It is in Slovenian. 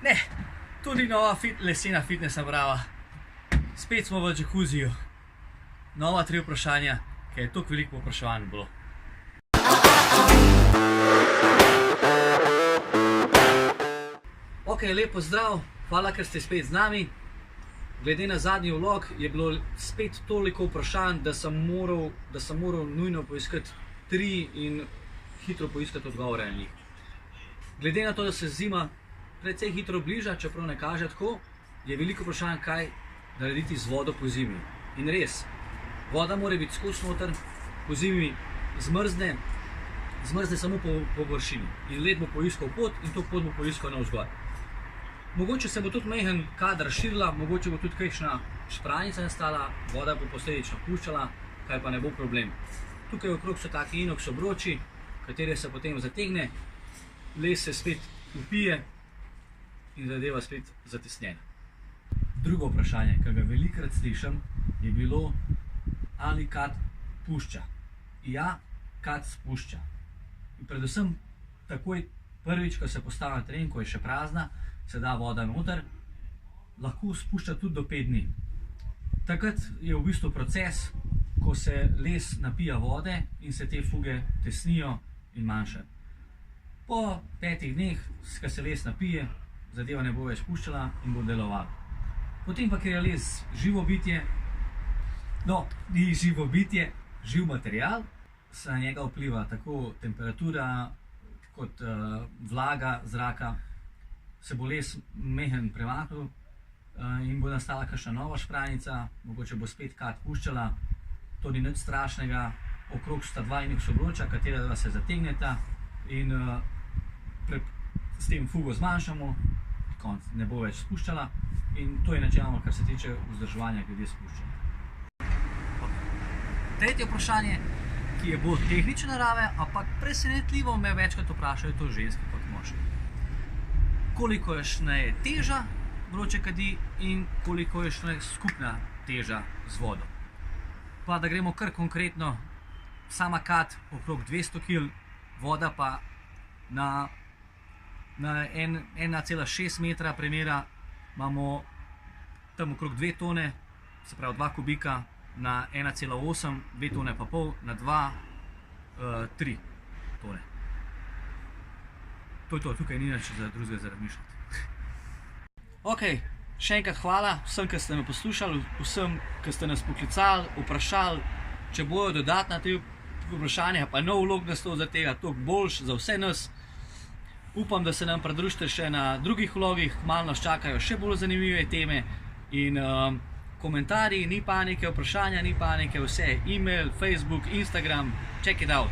Ne, to ni nova lesena fitness naprava. Spet smo v džakuziju. Nova 3 vprašanja, ker je toliko veliko povpraševanj bilo. Ok, lep pozdrav, hvala, ker ste spet z nami. Glede na zadnji vlog je bilo spet toliko vprašanj, da sem moral nujno poiskati 3 in hitro poiskati odgovore na njih. Glede na to, da se zima precej hitro bliža, čeprav ne kaže tako, je veliko vprašanj, kaj narediti z vodo po zimi. In res, voda mora biti skozi noter, po zimi zmrzne samo po površini. In led bo poiskal pot in to pot bo poiskal navzgor. Mogoče se bo tudi majhen kad razširila, mogoče bo tudi kakšna špranjica nastala, voda bo posledično puščala, kar pa ne bo problem. Tukaj okrog so taki inox obroči, katere se potem zategne, les se spet upije in zadeva spet zatesnjena. Drugo vprašanje, ki ga velikokrat slišim, je bilo, ali kad pušča. Ja, kad spušča. In predvsem takoj prvič, ko se postavi na teren, ko je še prazna, se da voda noter, lahko spušča tudi do 5 dni. Takrat je v bistvu proces, ko se les napija vode in se te fuge tesnijo in manjšajo. Po 5 dneh, ko se les napije, zadeva ne bo več puščala in bo delovala. Potem pa, ker je les živo bitje, ni živo bitje, živ material, se na njega vpliva tako temperatura kot vlaga zraka, se bo les mehen premaknil in bo nastala kakšna nova špranjica, mogoče bo spet kad puščala, to ni nič strašnega, okrog sta 2 inox obroča, katera se zategneta in s tem fugo zmanjšamo, konc ne bo več spuščala in to je načelno, kar se tiče vzdrževanja glede spuščanja. Tretje vprašanje, ki je bolj tehnične narave, ampak presenetljivo me večkrat vprašajo to ženske kot moški. Koliko je teža vroče kadi in koliko je skupna teža z vodo. Pa da gremo kar konkretno, sama kad okrog 200 kg, voda pa na 1,6 metra premera imamo tam okrog 2 tone, se pravi 2 kubika na 1,8, 2 tone pa pol na 2, 3 tone. To je to, tukaj ni nič drugega za razmišljati. Ok, še enkrat hvala vsem, ki ste me poslušali, vsem, ki ste nas poklicali, vprašali, če bojo dodatna te vprašanja, pa nov vlog naslov za tega, toliko boljš za vse nas. Upam, da se nam pridružite še na drugih vlogih, malo nas čakajo še bolj zanimive teme in komentarji, ni panike, vprašanja, ni panike, vse, e-mail, Facebook, Instagram, check it out.